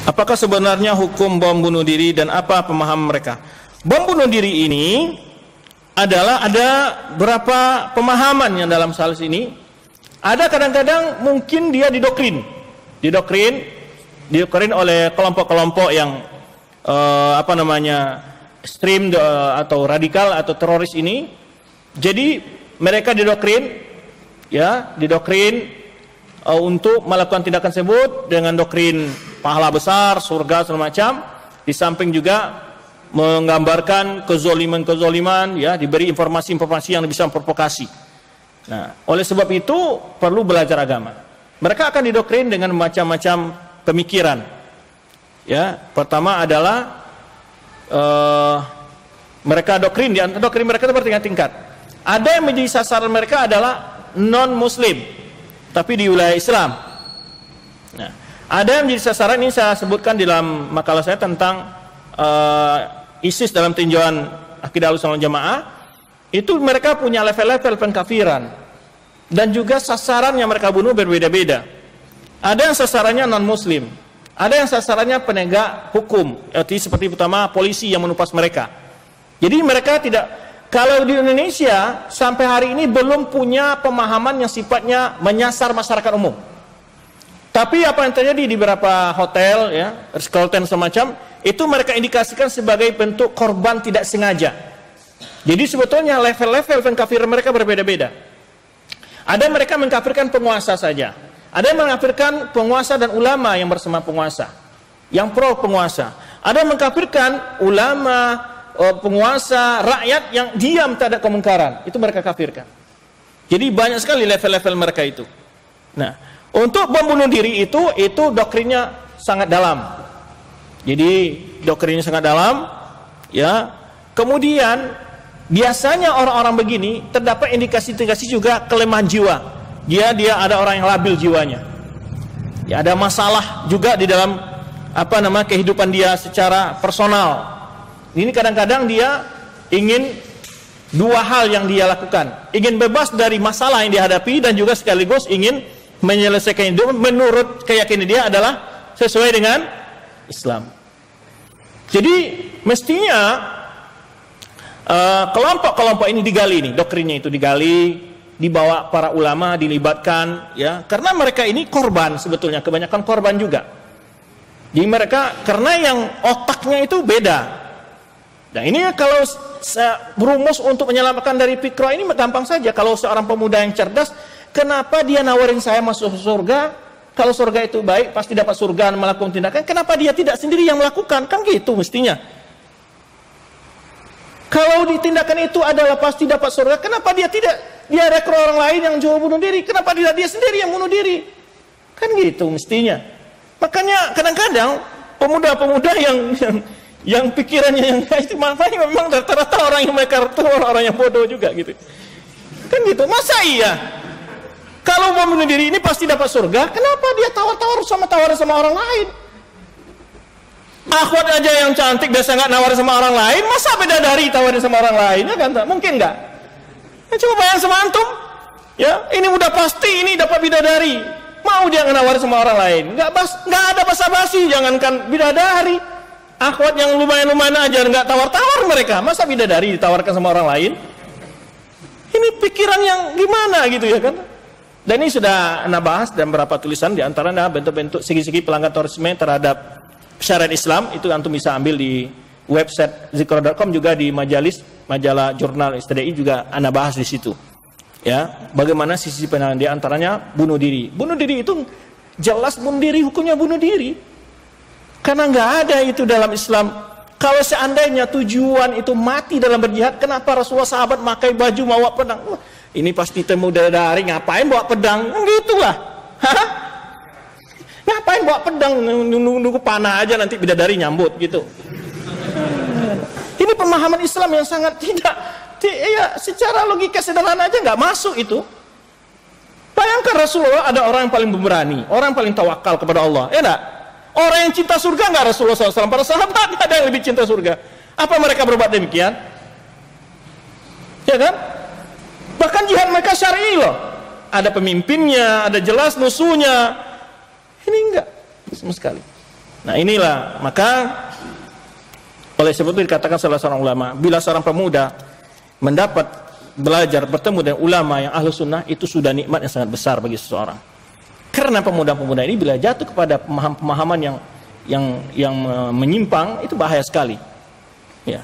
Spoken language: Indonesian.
Apakah sebenarnya hukum bom bunuh diri dan apa pemahaman mereka? Bom bunuh diri ini adalah ada berapa pemahaman yang dalam hal ini. Ada kadang-kadang mungkin dia didoktrin oleh kelompok-kelompok yang ekstrem atau radikal atau teroris ini. Jadi mereka didoktrin untuk melakukan tindakan tersebut dengan doktrin pahala besar, surga segala macam. Di samping juga menggambarkan kezoliman, diberi informasi-informasi yang bisa memprovokasi. Nah, oleh sebab itu perlu belajar agama. Mereka akan didoktrin dengan macam-macam pemikiran. Pertama adalah mereka doktrin mereka itu bertingkat-tingkat. Ada yang menjadi sasaran mereka adalah non-Muslim, tapi di wilayah Islam. Nah, ada yang menjadi sasaran, ini saya sebutkan di dalam makalah saya tentang ISIS dalam tinjauan Akidah Ahlussunnah wal Jamaah. Itu mereka punya level-level pengkafiran dan juga sasaran yang mereka bunuh berbeda-beda. Ada yang sasarannya non-Muslim, ada yang sasarannya penegak hukum, seperti pertama polisi yang menumpas mereka. Jadi mereka tidak, kalau di Indonesia sampai hari ini belum punya pemahaman yang sifatnya menyasar masyarakat umum. Tapi apa yang terjadi di beberapa hotel, Ritz-Carlton semacam, itu mereka indikasikan sebagai bentuk korban tidak sengaja. Jadi sebetulnya level-level pengkafiran mereka berbeda-beda. Ada mereka mengkafirkan penguasa saja. Ada yang mengkafirkan penguasa dan ulama yang bersama penguasa, yang pro penguasa. Ada yang mengkafirkan ulama, penguasa, rakyat yang diam terhadap kemungkaran. Itu mereka kafirkan. Jadi banyak sekali level-level mereka itu. Nah, untuk bom bunuh diri itu doktrinnya sangat dalam. Jadi doktrinnya sangat dalam, Kemudian biasanya orang-orang begini terdapat indikasi-indikasi juga kelemahan jiwa. Dia ada orang yang labil jiwanya. Ada masalah juga di dalam kehidupan dia secara personal. Ini kadang-kadang dia ingin dua hal yang dia lakukan. Ingin bebas dari masalah yang dihadapi dan juga sekaligus ingin menyelesaikan hidup menurut keyakinan dia adalah sesuai dengan Islam. Jadi mestinya kelompok-kelompok ini digali, doktrinnya itu digali, dibawa para ulama, dilibatkan, karena mereka ini korban sebetulnya, kebanyakan korban juga. Jadi mereka, karena yang otaknya itu beda. Nah ini kalau berumus untuk menyelamatkan dari fikra ini gampang saja. Kalau seorang pemuda yang cerdas, kenapa dia nawarin saya masuk surga? Kalau surga itu baik, pasti dapat surga dan melakukan tindakan. Kenapa dia tidak sendiri yang melakukan? Kan gitu mestinya. Kalau ditindakan itu adalah pasti dapat surga, kenapa dia tidak? Dia rekrut orang lain yang jual bunuh diri. Kenapa tidak dia sendiri yang bunuh diri? Kan gitu mestinya. Makanya kadang-kadang pemuda-pemuda yang pikirannya yang itu makanya memang rata-rata orang yang mereka itu orang-orang yang bodoh juga gitu. Kan gitu. Masa iya? Kalau mau bunuh diri ini pasti dapat surga, kenapa dia tawar-tawar sama orang lain? Akhwat aja yang cantik biasa nggak nawarin sama orang lain, masa bidadari tawarin sama orang lain? Ya kan? Mungkin nggak? Coba bayang sama antum, ini udah pasti ini dapat bidadari, mau dia nawarin sama orang lain? Nggak ada basa-basi, jangankan bidadari, akhwat yang lumayan-lumayan aja nggak tawar-tawar mereka, masa bidadari ditawarkan sama orang lain? Ini pikiran yang gimana gitu ya kan? Dan ini sudah Anda bahas dalam beberapa tulisan, diantaranya bentuk-bentuk segi-segi pelanggaran terorisme terhadap syariat Islam. Itu antum bisa ambil di website zikro.com, juga di majalah jurnal STDI juga Anda bahas di situ. Bagaimana sisi penanganan, di antaranya bunuh diri. Bunuh diri itu jelas bunuh diri, hukumnya bunuh diri. Karena nggak ada itu dalam Islam. Kalau seandainya tujuan itu mati dalam berjihad, kenapa Rasulullah sahabat pakai baju bawa pedang? Ini pasti temu dari ngapain bawa pedang? Gitulah. Ngapain bawa pedang, nunggu panah aja nanti bidadari nyambut gitu. Ini pemahaman Islam yang sangat tidak secara logika sederhana aja nggak masuk itu. Bayangkan Rasulullah ada orang yang paling pemberani, orang yang paling tawakal kepada Allah, enggak? Orang yang cinta surga nggak Rasulullah SAW? Para sahabat ada yang lebih cinta surga. Apa mereka berbuat demikian? Ya kan? Bahkan jihad mereka syar'i loh. Ada pemimpinnya, ada jelas musuhnya. Ini enggak sama sekali. Nah inilah, maka oleh sebab itu dikatakan salah seorang ulama, bila seorang pemuda mendapat belajar bertemu dengan ulama yang ahlu sunnah, itu sudah nikmat yang sangat besar bagi seseorang. Karena pemuda-pemuda ini bila jatuh kepada pemahaman yang menyimpang, itu bahaya sekali. Ya.